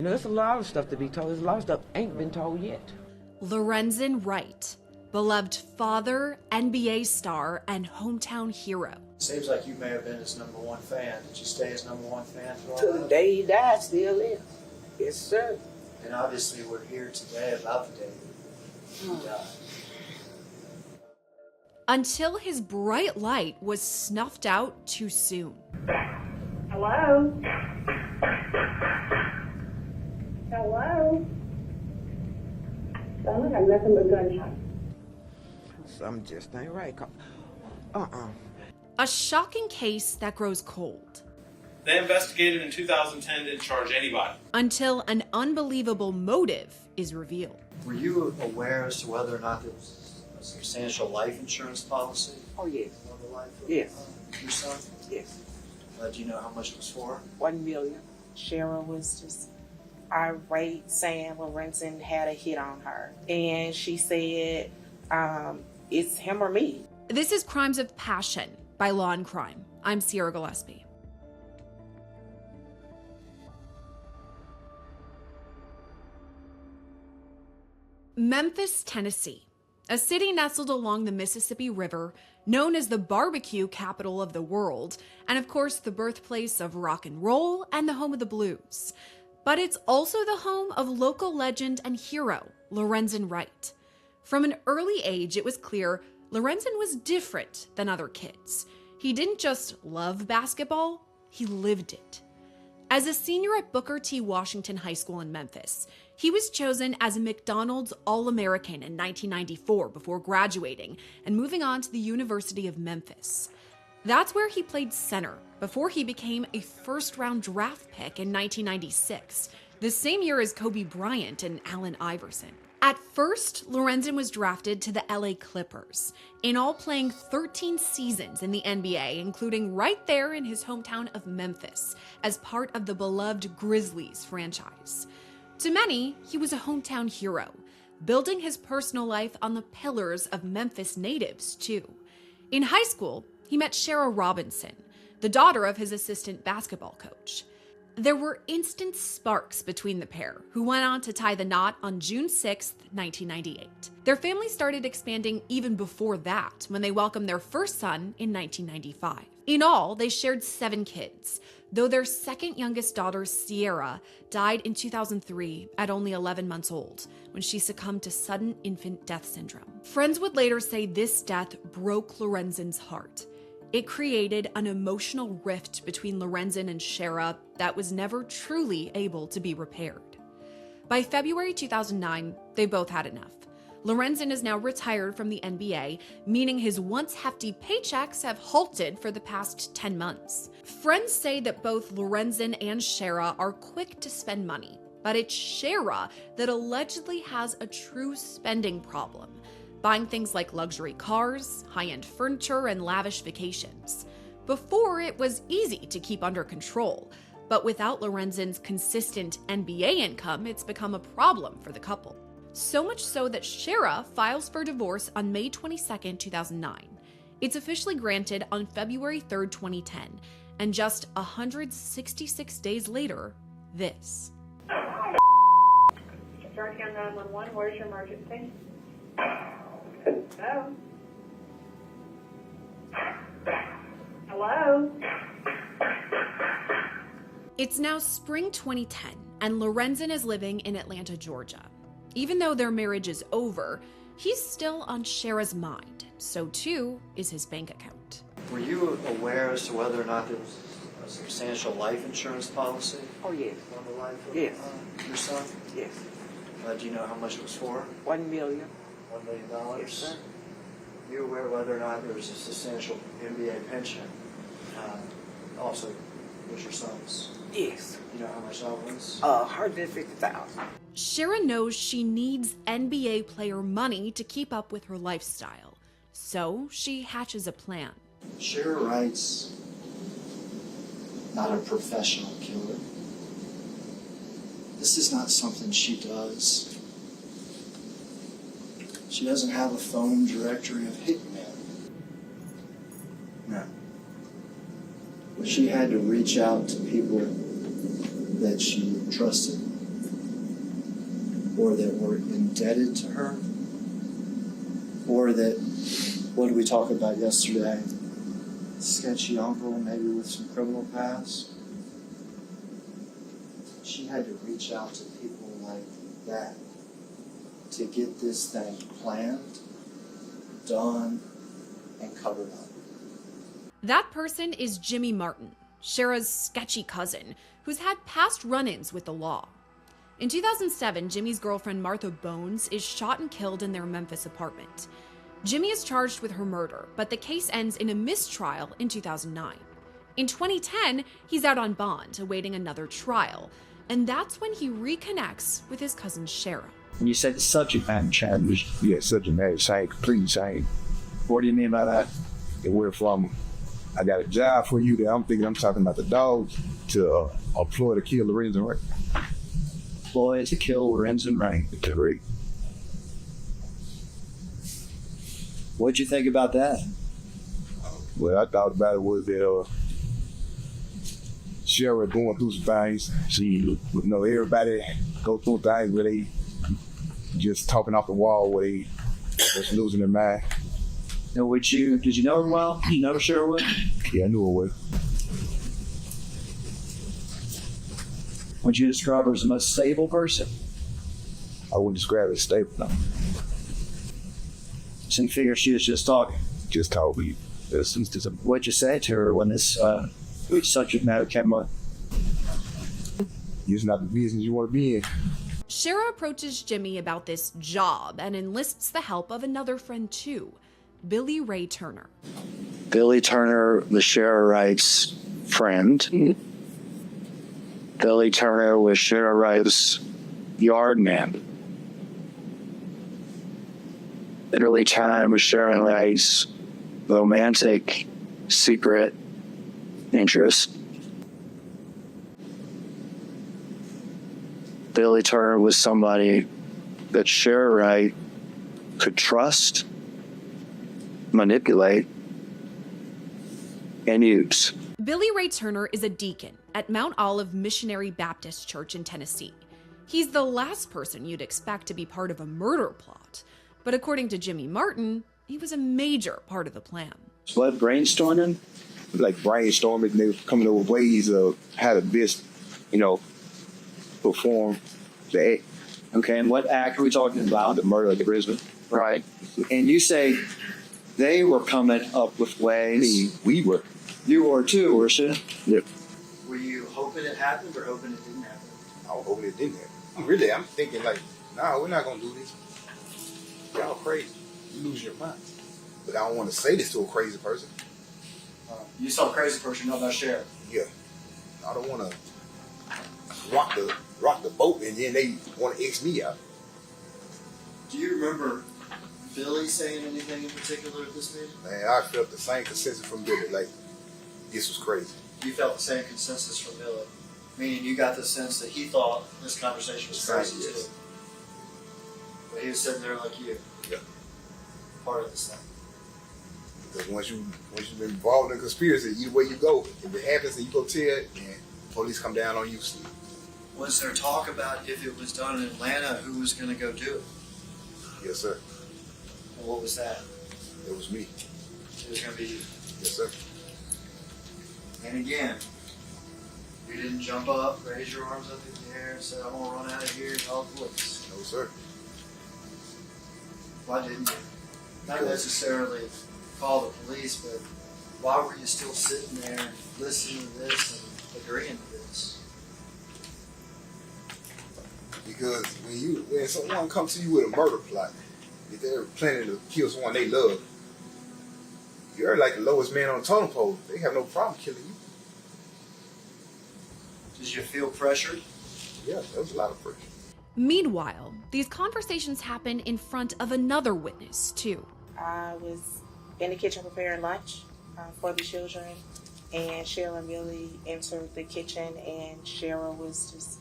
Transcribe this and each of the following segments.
You know, there's a lot of stuff to be told. There's a lot of stuff ain't been told yet. Lorenzen Wright, beloved father, NBA star, and hometown hero. Seems like you may have been his #1 fan. Did you stay his #1 fan for all Till the that? day he died, still is. Yes, sir. And obviously we're here today about the day he died. Until his bright light was snuffed out too soon. Hello? Hello? Sound like nothing but gunshots. Something just ain't right. A shocking case that grows cold. They investigated in 2010, didn't charge anybody. Until an unbelievable motive is revealed. Were you aware as to whether or not there was a substantial life insurance policy Oh, yes. on the life of Yes. your son? Yes. Do you know how much it was for? 1 million. Cheryl was just irate, saying Lorenzen had a hit on her. And she said, it's him or me. This is Crimes of Passion by Law&Crime. I'm Sierra Gillespie. Memphis, Tennessee, a city nestled along the Mississippi River, known as the barbecue capital of the world, and of course the birthplace of rock and roll and the home of the blues. But it's also the home of local legend and hero, Lorenzen Wright. From an early age, it was clear Lorenzen was different than other kids. He didn't just love basketball, he lived it. As a senior at Booker T. Washington High School in Memphis, he was chosen as a McDonald's All-American in 1994 before graduating and moving on to the University of Memphis. That's where he played center before he became a first-round draft pick in 1996, the same year as Kobe Bryant and Allen Iverson. At first, Lorenzen was drafted to the LA Clippers, in all playing 13 seasons in the NBA, including right there in his hometown of Memphis, as part of the beloved Grizzlies franchise. To many, he was a hometown hero, building his personal life on the pillars of Memphis natives, too. In high school, he met Sierra Robinson, the daughter of his assistant basketball coach. There were instant sparks between the pair, who went on to tie the knot on June 6, 1998. Their family started expanding even before that, when they welcomed their first son in 1995. In all, they shared 7 kids, though their second youngest daughter, Sierra, died in 2003 at only 11 months old, when she succumbed to sudden infant death syndrome. Friends would later say this death broke Lorenzen's heart. It created an emotional rift between Lorenzen and Sierra that was never truly able to be repaired. By February 2009, they both had enough. Lorenzen is now retired from the NBA, meaning his once hefty paychecks have halted for the past 10 months. Friends say that both Lorenzen and Sierra are quick to spend money, but it's Sierra that allegedly has a true spending problem, buying things like luxury cars, high-end furniture, and lavish vacations. Before, it was easy to keep under control, but without Lorenzen's consistent NBA income, it's become a problem for the couple. So much so that Sierra files for divorce on May 22, 2009. It's officially granted on February 3, 2010, and just 166 days later, this. Georgetown 911, where's your emergency? Hello? Hello? It's now spring 2010, and Lorenzen is living in Atlanta, Georgia. Even though their marriage is over, he's still on Sierra's mind. So too is his bank account. Were you aware as to whether or not there was a substantial life insurance policy Oh, yes. on the life of Yes. your son? Yes. Do you know how much it was for? 1 million. $1 million? Yes, sir. You aware whether or not there was a substantial NBA pension? Also, was your son's? Yes. You know how much that was? 150,000. Sierra knows she needs NBA player money to keep up with her lifestyle, so she hatches a plan. Sierra Wright's not a professional killer. This is not something she does. She doesn't have a phone directory of hitmen. No. She had to reach out to people that she trusted or that were indebted to her, or that, what did we talk about yesterday? Sketchy uncle, maybe with some criminal past. She had to reach out to people like that to get this thing planned, done, and covered up. That person is Jimmy Martin, Shara's sketchy cousin, who's had past run-ins with the law. In 2007, Jimmy's girlfriend Martha Bones is shot and killed in their Memphis apartment. Jimmy is charged with her murder, but the case ends in a mistrial in 2009. In 2010, he's out on bond, awaiting another trial, and that's when he reconnects with his cousin Shara. When you said the subject matter changed, Yeah, subject matter change, completely change. what do you mean by that? It went from, I got a job for you, that I'm thinking I'm talking about the dogs, to a ploy to kill Lorenzen Wright. Ploy to kill Lorenzen Wright. Correct. What'd you think about that? Well, I thought about it was that Sierra going through some things. Everybody go through things where they just talking off the wall, where they just losing their mind. Now, did you know her well? You know Shara well? Yeah, I knew it was. Would you describe her as the most stable person? I wouldn't describe it as stable, no. So you figure she was just talking. Just talk with you. What'd you say to her when this subject matter came up? It's not the business you want to be in. Shara approaches Jimmy about this job and enlists the help of another friend too, Billy Ray Turner. Billy Turner was Shara Wright's friend. Billy Turner was Shara Wright's yard man. Billy Turner was Shara Wright's romantic, secret interest. Billy Turner was somebody that Shara Wright could trust, manipulate, and use. Billy Ray Turner is a deacon at Mount Olive Missionary Baptist Church in Tennessee. He's the last person you'd expect to be part of a murder plot, but according to Jimmy Martin, he was a major part of the plan. What, brainstorming? Like brainstorming, they were coming up with ways of how to best, perform the act. Okay, and what act are we talking about? The murder of the Brisbane. Right. And you say they were coming up with ways. We were. You were too, weren't you? Yeah. Were you hoping it happened or hoping it didn't happen? I was hoping it didn't happen. Really, I'm thinking like, nah, we're not gonna do this. Y'all crazy. You lose your mind. But I don't want to say this to a crazy person. You saw a crazy person, not about Sheriff. Yeah. I don't want to rock the boat and then they want to X me out. Do you remember Billy saying anything in particular at this meeting? Man, I felt the same consensus from Billy. Like, this was crazy. You felt the same consensus from Billy, meaning you got the sense that he thought this conversation was crazy Yes. too. But he was sitting there like you, Yeah. part of this thing. Because once you've been involved in a conspiracy, either way you go, if it happens and you go tell it, and police come down on you. Was there talk about if it was done in Atlanta, who was going to go do it? Yes, sir. And what was that? It was me. It was going to be you. Yes, sir. And again, you didn't jump up, raise your arms up in the air, and say, "I'm going to run out of here and call the police." No, sir. Why didn't you? Not necessarily call the police, but why were you still sitting there listening to this and agreeing to this? Because when someone comes to you with a murder plot, if they're planning to kill someone they love, you're like the lowest man on the totem pole. They have no problem killing you. Did you feel pressured? Yeah, that was a lot of pressure. Meanwhile, these conversations happen in front of another witness, too. I was in the kitchen preparing lunch for the children, and Shara and Billy entered the kitchen, and Shara was just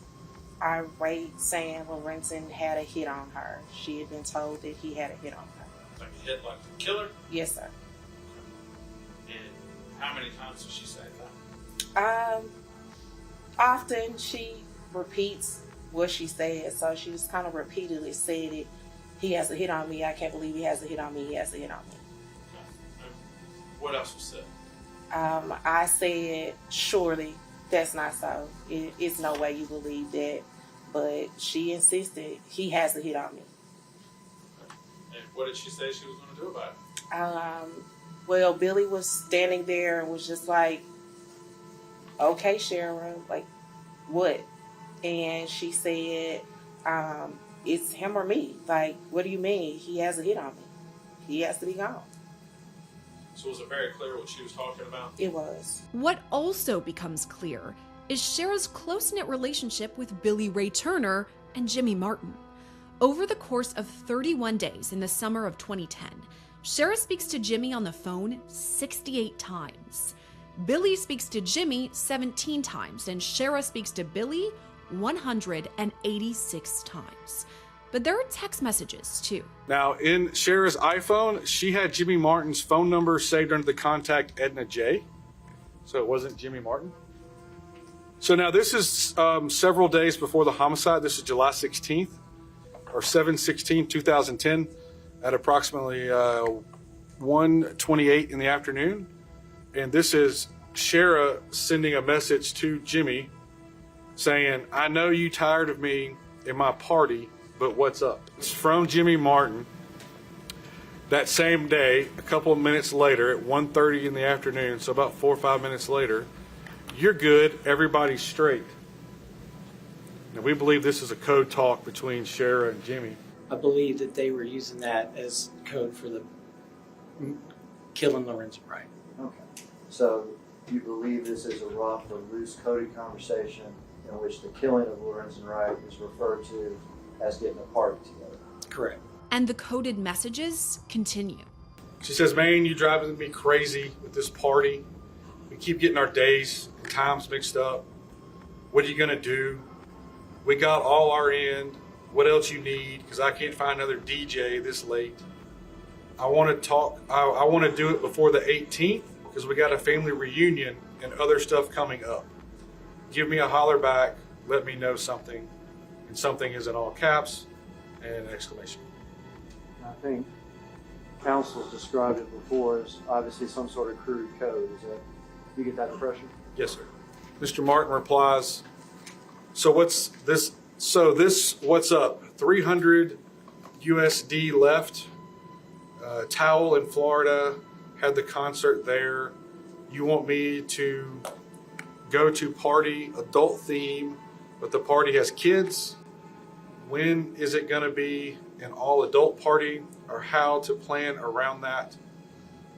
irate, saying Lorenzen had a hit on her. She had been told that he had a hit on her. Like a hit like the killer? Yes, sir. And how many times did she say that? Often she repeats what she said. So she just kind of repeatedly said it. He has a hit on me. I can't believe he has a hit on me. He has a hit on me. What else was said? I said, surely that's not so. It's no way you believe that. But she insisted he has a hit on me. And what did she say she was going to do about it? Well, Billy was standing there and was just like, okay, Cheryl, like, what? And she said, it's him or me. Like, what do you mean? He has a hit on me. He has to be gone. So was it very clear what she was talking about? It was. What also becomes clear is Shara's close-knit relationship with Billy Ray Turner and Jimmy Martin. Over the course of 31 days in the summer of 2010, Shara speaks to Jimmy on the phone 68 times. Billy speaks to Jimmy 17 times, and Shara speaks to Billy 186 times. But there are text messages too. Now, in Shara's iPhone, she had Jimmy Martin's phone number saved under the contact Edna J. So it wasn't Jimmy Martin. So now this is several days before the homicide. This is July 16th or 7/16/2010 at approximately 1:28 in the afternoon. And this is Shara sending a message to Jimmy saying, I know you tired of me in my party, but what's up? It's from Jimmy Martin. That same day, a couple of minutes later at 1:30 in the afternoon, so about 4 or 5 minutes later, you're good, everybody's straight. Now, we believe this is a code talk between Shara and Jimmy. I believe that they were using that as code for the killing Lorenzen Wright. Okay. So you believe this is a rough or loose coded conversation in which the killing of Lorenzen Wright is referred to as getting a party together? Correct. And the coded messages continue. She says, man, you driving me crazy with this party. We keep getting our days and times mixed up. What are you going to do? We got all our end. What else you need? Because I can't find another DJ this late. I want to talk. I want to do it before the 18th because we got a family reunion and other stuff coming up. Give me a holler back. Let me know something. And something is in all caps and an exclamation. I think counsel's described it before as obviously some sort of crude code. Is that, you get that impression? Yes, sir. Mr. Martin replies, so what's this? So this, what's up? 300 USD left. Towel in Florida, had the concert there. You want me to go to party, adult theme, but the party has kids. When is it going to be an all adult party, or how to plan around that?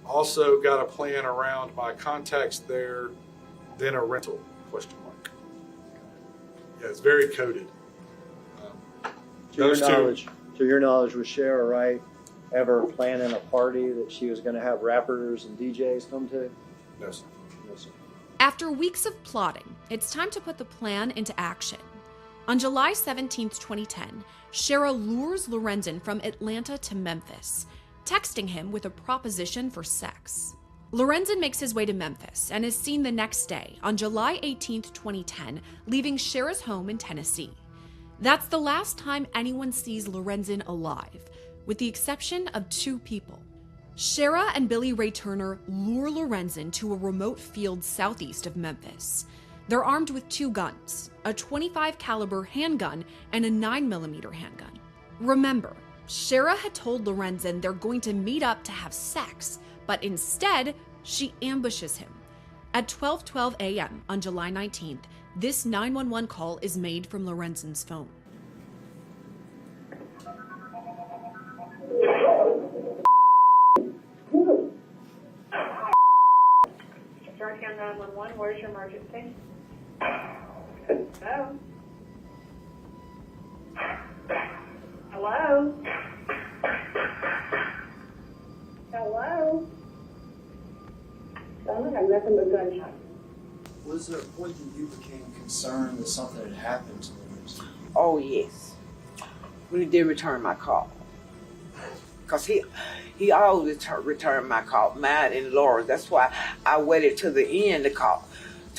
Also got a plan around my contacts there, then a rental, question mark. Yeah, it's very coded. To your knowledge, was Sierra Wright ever planning a party that she was going to have rappers and DJs come to? No, sir. No, sir. After weeks of plotting, it's time to put the plan into action. On July 17, 2010, Shara lures Lorenzen from Atlanta to Memphis, texting him with a proposition for sex. Lorenzen makes his way to Memphis and is seen the next day, on July 18, 2010, leaving Shara's home in Tennessee. That's the last time anyone sees Lorenzen alive, with the exception of 2 people. Shara and Billy Ray Turner lure Lorenzen to a remote field southeast of Memphis. They're armed with 2 guns, a .25 caliber handgun and a 9mm handgun. Remember, Shara had told Lorenzen they're going to meet up to have sex, but instead, she ambushes him. At 12:12 a.m. on July 19th, this 911 call is made from Lorenzen's phone. Georgetown 911, where's your emergency? Hello? Hello? Hello? Someone got nothing but gunshots. Was there a point that you became concerned that something had happened to Lorenzen? Oh, yes. When he did return my call. Because he always returned my call, mine and Laura. That's why I waited to the end to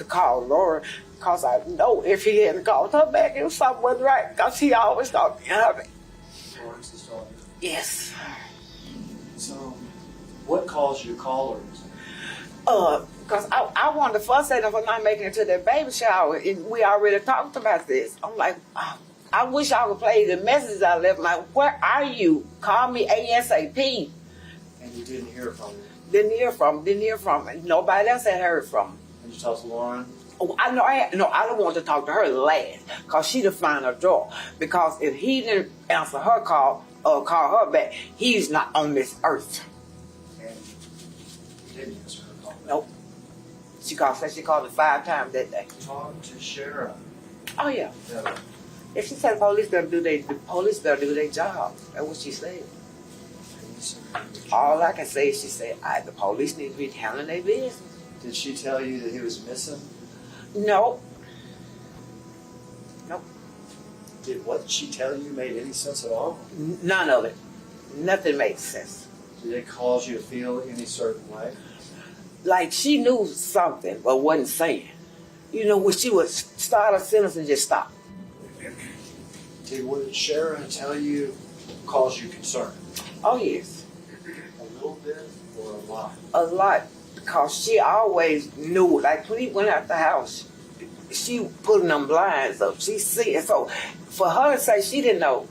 call Laura Because I know if he hadn't called her back, it was something wasn't right. Because he always thought me her. Lawrence's daughter. Yes. So, what caused you to call her? Because I wanted to fuss at him for not making it to that baby shower. And we already talked about this. I'm like, I wish I would play the message I left. Like, where are you? Call me ASAP. And you didn't hear from her? Didn't hear from him. Nobody else had heard from him. Did you talk to Lauren? Oh, I know. I don't want to talk to her last because she the final draw. Because if he didn't answer her call or call her back, he's not on this earth. And you didn't answer her call? Nope. She called it 5 times that day. Talk to Sheriff. Oh yeah. Yeah. If she said the police better do their job. That's what she said. All I can say is she said, the police need to be handling their business. Did she tell you that he was missing? No. Did what she tell you made any sense at all? None of it. Nothing made sense. Did it cause you to feel any certain way? Like she knew something but wasn't saying. You know, when she would start a sentence and just stop. Did what Sharon tell you cause you concern? Oh yes. A little bit or a lot? A lot. Because she always knew, like when he went out the house, she putting them blinds up. She see it. So for her to say she didn't know.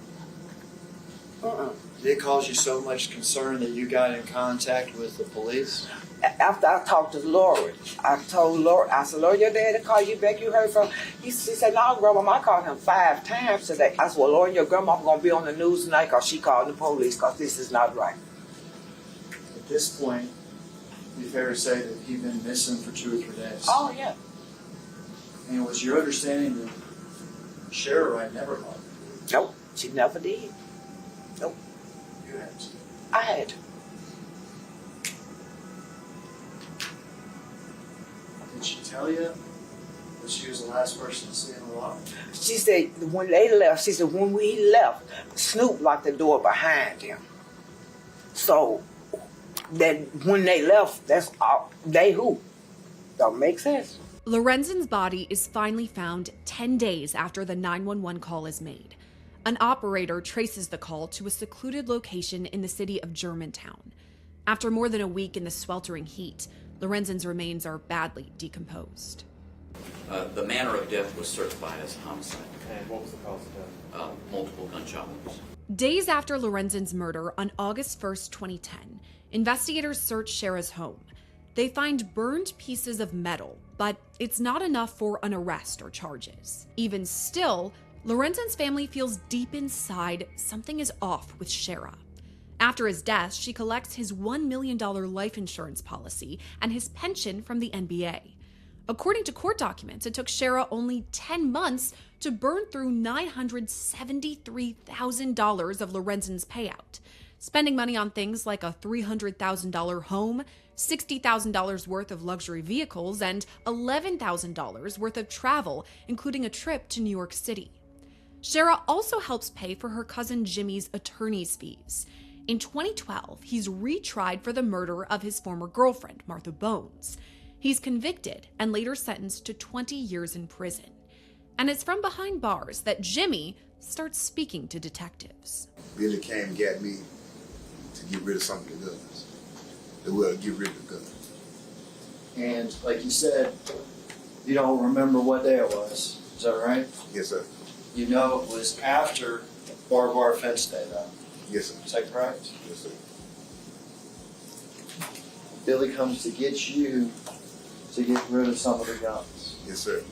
Did it cause you so much concern that you got in contact with the police? After I talked to Lori, I told Lori, I said, Lori, your daddy called you back, you heard from She said, no, Grandma, I called him 5 times today. I said, well, Lori, your grandma going to be on the news tonight because she called the police because this is not right. At this point, it'd be fair to say that he'd been missing for 2 or 3 days. Oh, yeah. And was your understanding that Sierra Wright never called you? Nope, she never did. Nope. You had to. I had to. Did she tell you that she was the last person to see him alive? She said when they left, she said when we left, Snoop locked the door behind him. So that when they left, that's all, they who? Don't make sense. Lorenzen's body is finally found 10 days after the 911 call is made. An operator traces the call to a secluded location in the city of Germantown. After more than a week in the sweltering heat, Lorenzen's remains are badly decomposed. The manner of death was certified as a homicide. And what was the cause of death? Multiple gunshot wounds. Days after Lorenzen's murder on August 1st, 2010, investigators search Shara's home. They find burned pieces of metal, but it's not enough for an arrest or charges. Even still, Lorenzen's family feels deep inside something is off with Shara. After his death, she collects his $1 million life insurance policy and his pension from the NBA. According to court documents, it took Shara only 10 months to burn through $973,000 of Lorenzen's payout, spending money on things like a $300,000 home, $60,000 worth of luxury vehicles, and $11,000 worth of travel, including a trip to New York City. Shara also helps pay for her cousin Jimmy's attorney's fees. In 2012, he's retried for the murder of his former girlfriend, Martha Bones. He's convicted and later sentenced to 20 years in prison. And it's from behind bars that Jimmy starts speaking to detectives. Billy came and got me to get rid of some of the guns. Well, get rid of the guns. And like you said, you don't remember what day it was. Is that right? Yes, sir. You know it was after barbed wire fence day, though. Yes, sir. Is that correct? Yes, sir. Billy comes to get you to get rid of some of the guns. Yes, sir.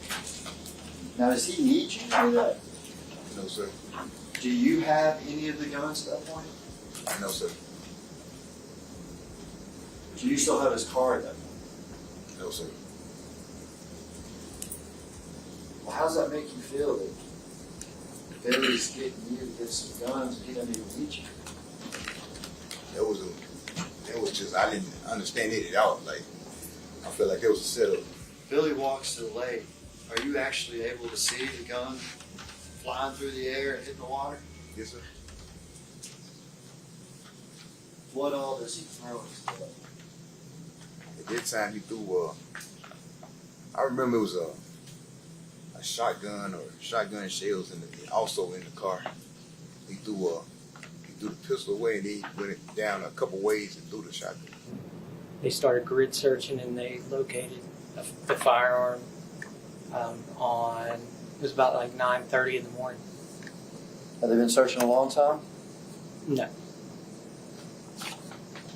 Now, does he need you to do that? No, sir. Do you have any of the guns at that point? No, sir. Do you still have his car at that point? No, sir. Well, how does that make you feel that Billy's getting you to get some guns and he doesn't even need you? It was just, I didn't understand it at all. Like, I felt like it was a setup. Billy walks to the lake. Are you actually able to see the gun flying through the air and hitting the water? Yes, sir. What all does he throw into the lake? At that time, he threw, I remember it was a shotgun or shotgun shells also in the car. He threw the pistol away and he went it down a couple ways and threw the shotgun. They started grid searching and they located the firearm it was about like 9:30 in the morning. Have they been searching a long time? No.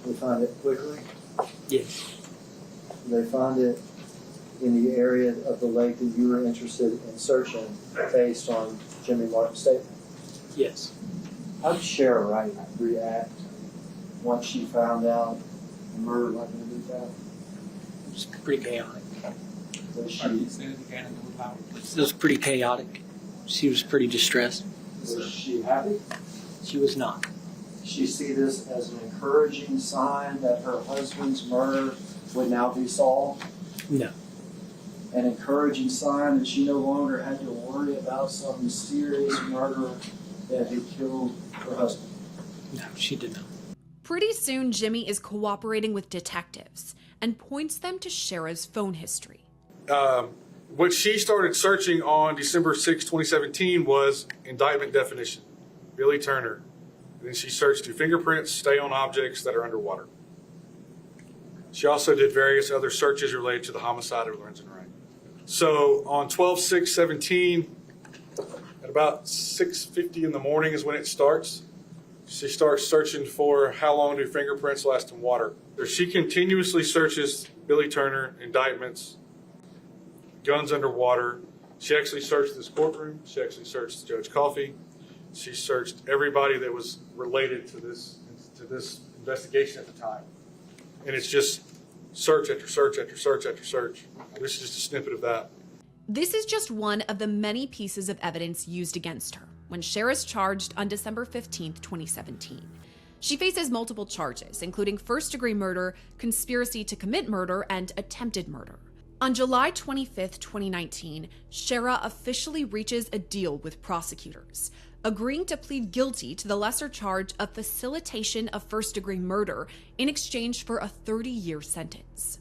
They find it quickly? Yes. They find it in the area of the lake that you were interested in searching based on Jimmy Martin's statement? Yes. How did Sierra Wright react once she found out the murder wasn't going to be found? It was pretty chaotic. Was It was pretty chaotic. She was pretty distressed. she happy? She was not. Did she see this as an encouraging sign that her husband's murder would now be solved? No. An encouraging sign that she no longer had to worry about some mysterious murderer that had killed her husband? No, she did not. Pretty soon, Jimmy is cooperating with detectives and points them to Sierra's phone history. What she started searching on December 6, 2017 was indictment definition, Billy Turner. And then she searched through fingerprints, stay on objects that are underwater. She also did various other searches related to the homicide of Lorenzen Wright. So on 12/6/17, at about 6:50 in the morning is when it starts. She starts searching for how long do fingerprints last in water. She continuously searches Billy Turner, indictments, guns underwater. She actually searched this courtroom. She actually searched Judge Coffey. She searched everybody that was related to this investigation at the time. And it's just search after search after search after search. This is just a snippet of that. This is just one of the many pieces of evidence used against her when Sierra's charged on December 15, 2017. She faces multiple charges, including first-degree murder, conspiracy to commit murder, and attempted murder. On July 25, 2019, Sierra officially reaches a deal with prosecutors, agreeing to plead guilty to the lesser charge of facilitation of first-degree murder in exchange for a 30-year sentence.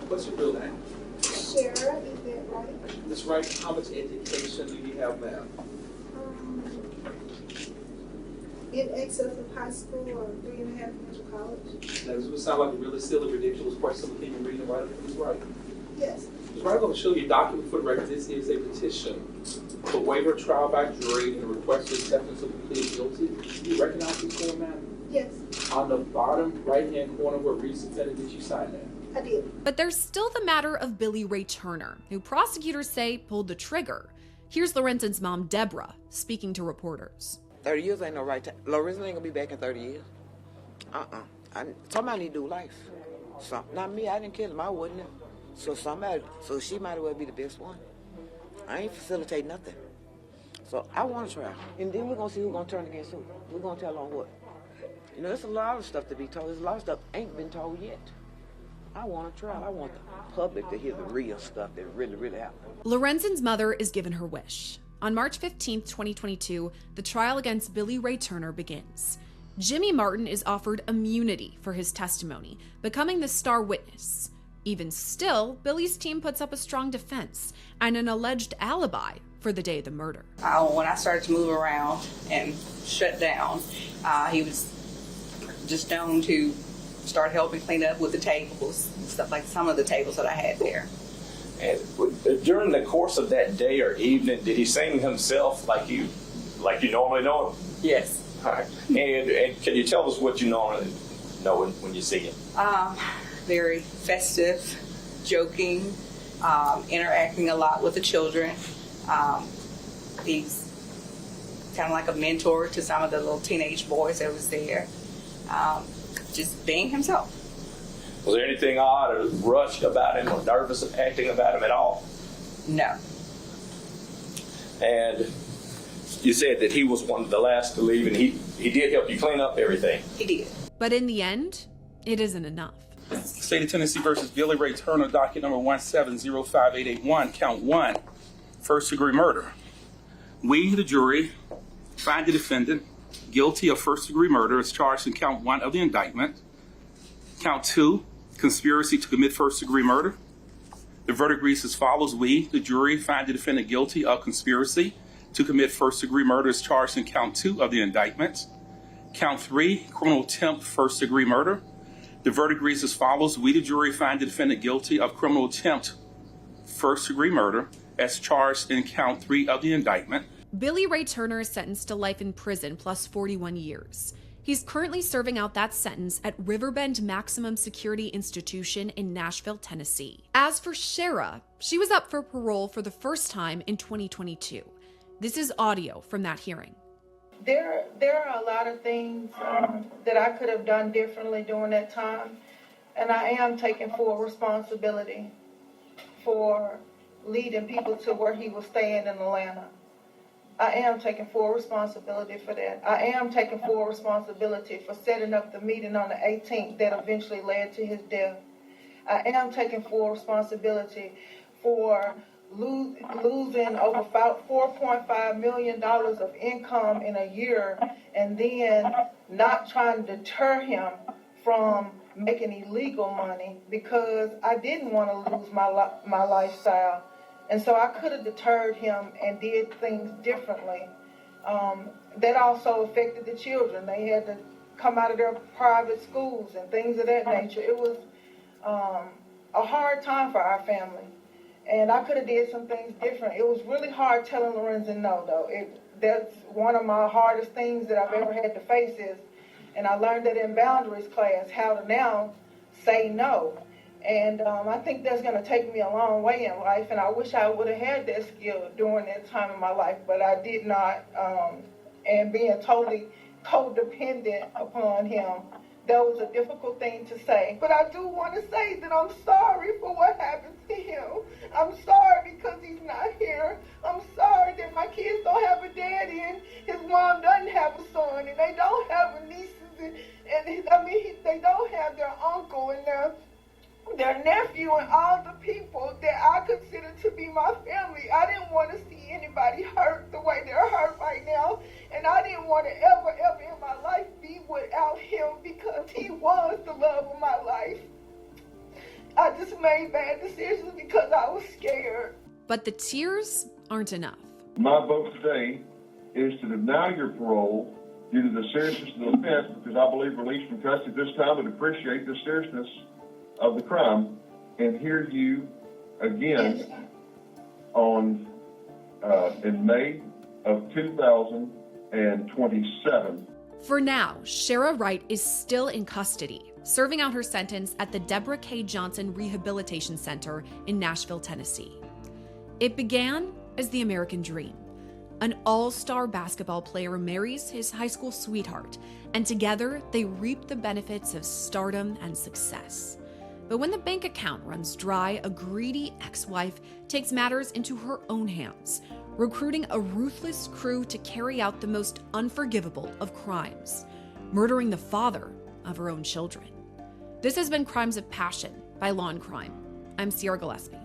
What's your real name? Sierra, is that right? That's right. How much education do you have now? In excess of high school or 3.5 years of college. Now, this would sound like a really silly, ridiculous question, but can you read and write it? Ms. Wright? Yes. Ms. Wright, I'm going to show you a document for the record. This is a petition for waiver of trial by jury and a request for acceptance of the plea of guilty. Do you recognize this form, ma'am? Yes. On the bottom right-hand corner where Reese submitted, did you sign that? I did. But there's still the matter of Billy Ray Turner, who prosecutors say pulled the trigger. Here's Lorenzen's mom, Deborah, speaking to reporters. 30 years ain't no right time. Lorenzen ain't gonna be back in 30 years. Somebody need to do life. Not me, I didn't kill him, I wouldn't have. So she might as well be the best one. I ain't facilitate nothing. So I want to try. And then we're gonna see who's gonna turn against who. We're gonna tell on what. You know, there's a lot of stuff to be told. There's a lot of stuff ain't been told yet. I want to try. I want the public to hear the real stuff that really, really happened. Lorenzen's mother is given her wish. On March 15, 2022, the trial against Billy Ray Turner begins. Jimmy Martin is offered immunity for his testimony, becoming the star witness. Even still, Billy's team puts up a strong defense and an alleged alibi for the day of the murder. When I started to move around and shut down, he was just known to start helping clean up with the tables and stuff, like some of the tables that I had there. And during the course of that day or evening, did he sing himself like you normally know him? Yes. All right. And can you tell us what you normally know when you see him? Very festive, joking, interacting a lot with the children. He's kind of like a mentor to some of the little teenage boys that was there. Just being himself. Was there anything odd or rushed about him or nervous acting about him at all? No. And you said that he was one of the last to leave, and he did help you clean up everything. He did. But in the end, it isn't enough. State of Tennessee versus Billy Ray Turner, docket number 1705881, count 1, first-degree murder. We, the jury, find the defendant guilty of first-degree murder as charged in count 1 of the indictment. Count 2, conspiracy to commit first-degree murder. The verdict reads as follows. We, the jury, find the defendant guilty of conspiracy to commit first-degree murder as charged in count 2 of the indictment. Count 3, criminal attempt first-degree murder. The verdict reads as follows. We, the jury, find the defendant guilty of criminal attempt first-degree murder as charged in count 3 of the indictment. Billy Ray Turner is sentenced to life in prison plus 41 years. He's currently serving out that sentence at Riverbend Maximum Security Institution in Nashville, Tennessee. As for Sierra, she was up for parole for the first time in 2022. This is audio from that hearing. There are a lot of things that I could have done differently during that time, and I am taking full responsibility for leading people to where he was staying in Atlanta. I am taking full responsibility for that. I am taking full responsibility for setting up the meeting on the 18th that eventually led to his death. I am taking full responsibility for losing over $4.5 million of income in a year and then not trying to deter him from making illegal money because I didn't want to lose my lifestyle. And so I could have deterred him and did things differently. That also affected the children. They had to come out of their private schools and things of that nature. It was a hard time for our family. And I could have did some things different. It was really hard telling Lorenzen no, though. That's one of my hardest things that I've ever had to face is, and I learned that in boundaries class, how to now say no. And I think that's going to take me a long way in life, and I wish I would have had that skill during that time in my life, but I did not. And being totally codependent upon him, that was a difficult thing to say. But I do want to say that I'm sorry for what happened to him. I'm sorry because he's not here. I'm sorry that my kids don't have a daddy and his mom doesn't have a son and they don't have a nieces and they don't have their uncle and their nephew and all the people that I consider to be my family. I didn't want to see anybody hurt the way they're hurt right now. And I didn't want to ever in my life be without him because he was the love of my life. I just made bad decisions because I was scared. But the tears aren't enough. My vote today is to deny your parole due to the seriousness of the offense because I believe release from custody this time would appreciate the seriousness of the crime and hear you again on in May of 2027. For now, Sierra Wright is still in custody, serving out her sentence at the Deborah K. Johnson Rehabilitation Center in Nashville, Tennessee. It began as the American dream. An all-star basketball player marries his high school sweetheart, and together they reap the benefits of stardom and success. But when the bank account runs dry, a greedy ex-wife takes matters into her own hands, recruiting a ruthless crew to carry out the most unforgivable of crimes, murdering the father of her own children. This has been Crimes of Passion by Law&Crime. I'm Sierra Gillespie.